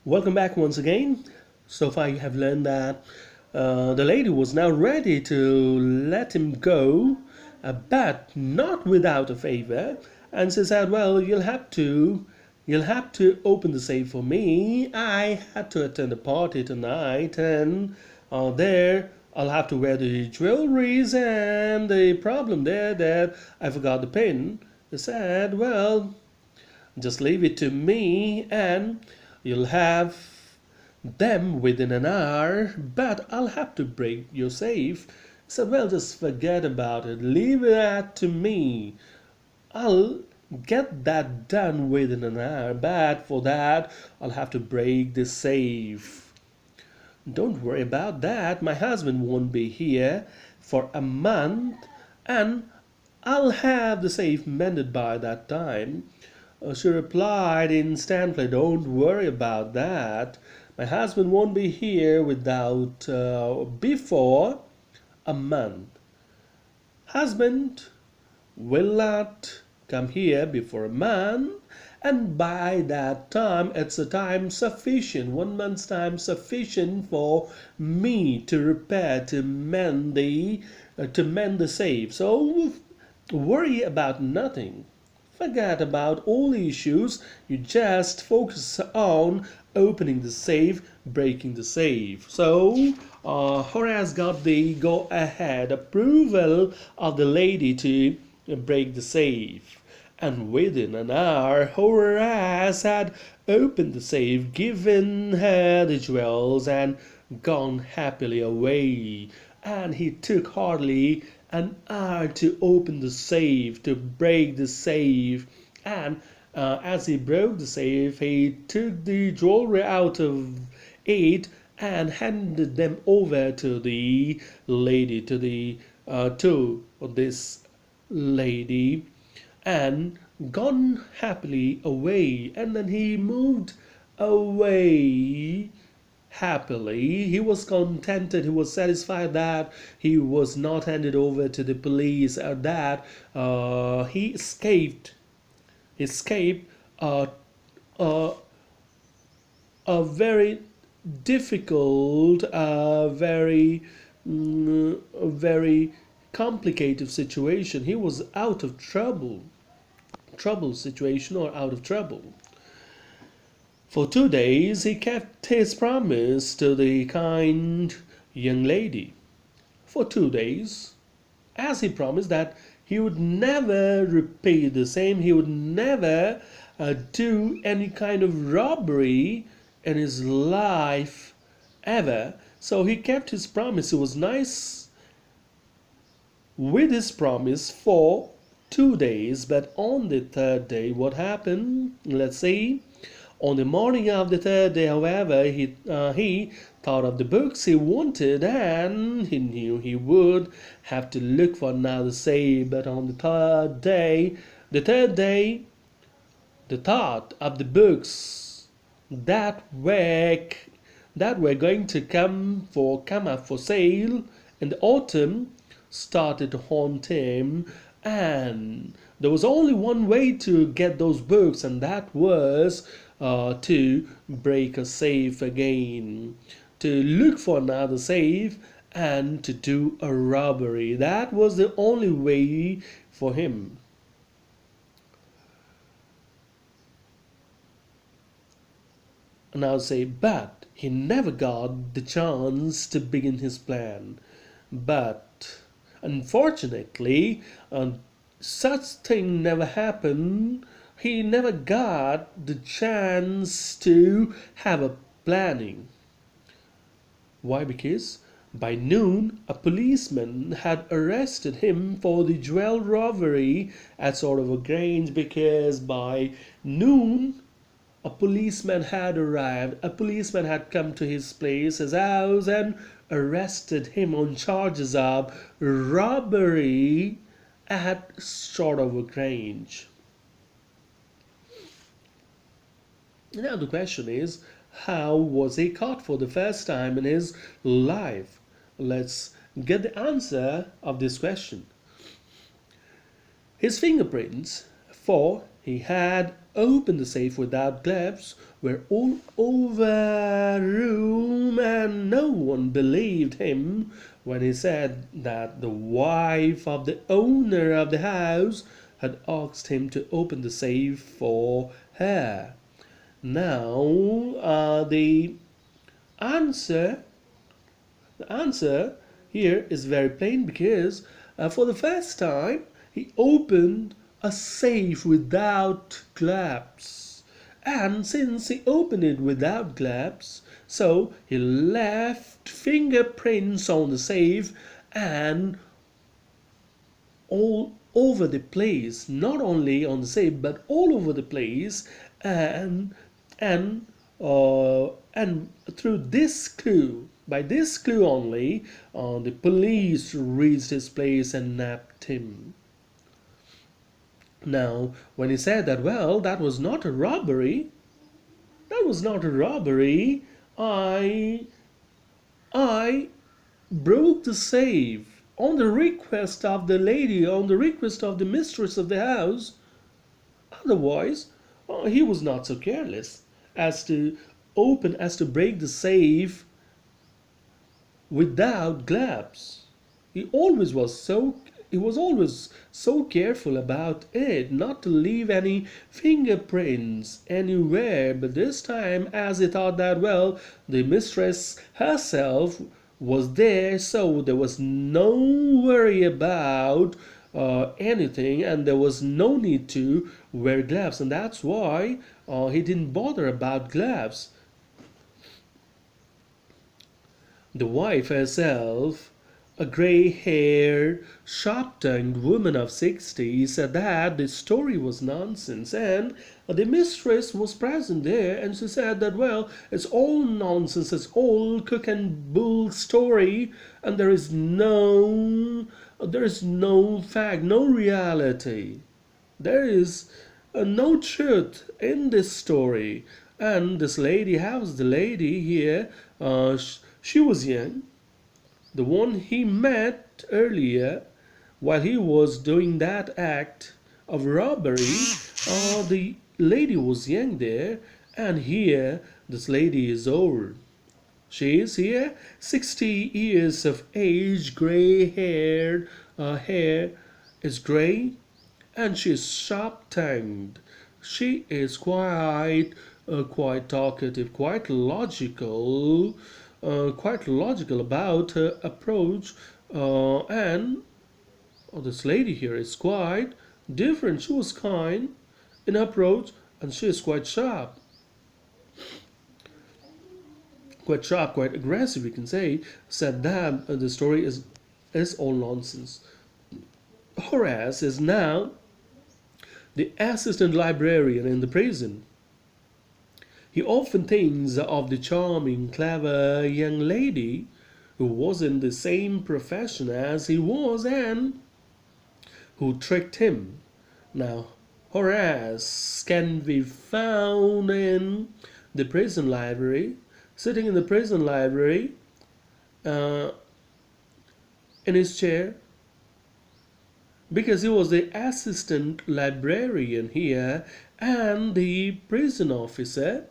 Welcome back once again. So far, you have learned that the lady was now ready to let him go, but not without a favor. And she said, "Well, you'll have to open the safe for me. I had to attend a party tonight, and there I'll have to wear the jewelries. And the problem there that I forgot the pin." He said, "Well, just leave it to me, and you'll have them within an hour, but I'll have to break your safe." So, well, just forget about it. Leave that to me. I'll get that done within an hour, but for that, I'll have to break the safe. Don't worry about that. My husband won't be here for a month, and I'll have the safe mended by that time. She replied instantly, "Don't worry about that. My husband won't be here without before a month. Husband will not come here before a month, and by that time it's a time sufficient, 1 month's time sufficient for me to repair to mend the safe. So worry about nothing. Forget about all the issues. You just focus on opening the safe, breaking the safe." So Horace got the go ahead approval of the lady to break the safe. And within an hour, Horace had opened the safe, given her the jewels, and gone happily away. And he took hardly an hour to open the safe, to break the safe. And as he broke the safe, he took the jewelry out of it and handed them over to the lady, to this lady, and gone happily away. And then he moved away happily. He was contented, he was satisfied that he was not handed over to the police, or that he escaped a, a, a very difficult, very complicated situation. He was out of trouble situation, or out of trouble. For 2 days he kept his promise to the kind young lady. For 2 days, as he promised that he would never repeat the same, he would never do any kind of robbery in his life ever. So he kept his promise. He was nice with his promise for 2 days, but on the third day, what happened? Let's see. On the morning of the third day, however, he thought of the books he wanted, and he knew he would have to look for another safe. But on the third day, the thought of the books that were going to come up for sale in the autumn started to haunt him. And there was only one way to get those books, and that was to break a safe again, to look for another safe, and to do a robbery. That was the only way for him. And I'll say, but he never got the chance to begin his plan. But unfortunately, such thing never happened. He never got the chance to have a planning. Why? Because by noon, a policeman had arrested him for the jewel robbery at sort of a Grange, because by noon, a policeman had arrived. A policeman had come to his place, his house, and arrested him on charges of robbery at Shotover Grange. Now the question is, how was he caught for the first time in his life? Let's get the answer of this question. His fingerprints for he had opened the safe without gloves, were all over room, and no one believed him when he said that the wife of the owner of the house had asked him to open the safe for her. Now, answer the answer here is very plain because for the first time he opened a safe without glass. And since he opened it without glass, so he left fingerprints on the safe and all over the place, not only on the safe but all over the place, and and and through this clue, by this clue only, the police reached his place and nabbed him. Now, when he said that, well, that was not a robbery, that was not a robbery. I broke the safe on the request of the lady, on the request of the mistress of the house. Otherwise, he was not so careless as to break the safe without glass. He was always so careful about it not to leave any fingerprints anywhere, but this time, as he thought that, well, the mistress herself was there, so there was no worry about anything, and there was no need to wear gloves, and that's why he didn't bother about gloves. The wife herself, a gray-haired, sharp-tongued woman of 60, said that the story was nonsense, and the mistress was present there, and she said that, well, it's all nonsense, it's all cook and bull story, and there is no fact, no reality. There is no truth in this story. And this lady, how's the lady here? She was young, the one he met earlier while he was doing that act of robbery. The lady was young there, and here this lady is old. She is here 60 years of age, gray haired, hair is gray, and she is sharp tongued. She is quite talkative, quite logical about her approach, and this lady here is quite different. She was kind in approach, and she is quite aggressive, we can say. Said that the story is all nonsense. Horace is now the assistant librarian in the prison. He often thinks of the charming, clever young lady who was in the same profession as he was and who tricked him. Now, Horace can be found in the prison library, sitting in the prison library in his chair, because he was the assistant librarian here, and the prison officer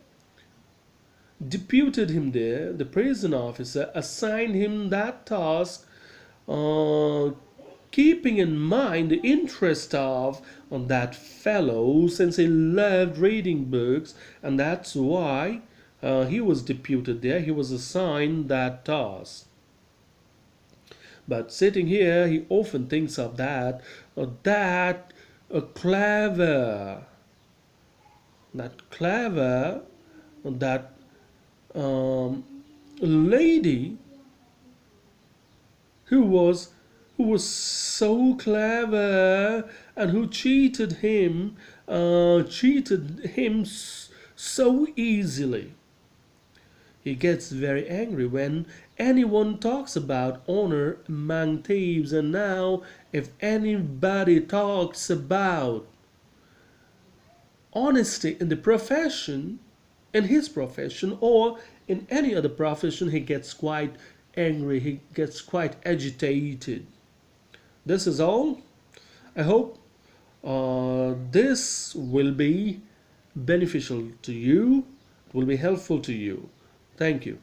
deputed him there. The prison officer assigned him that task, keeping in mind the interest of that fellow, since he loved reading books, and that's why he was deputed there. He was assigned that task. But sitting here, he often thinks of that clever, that lady who was so clever and who cheated him so easily. He gets very angry when anyone talks about honor among thieves, and now if anybody talks about honesty in the profession, in his profession or in any other profession, he gets quite angry, he gets quite agitated. This is all. I hope This will be beneficial to you, will be helpful to you. Thank you.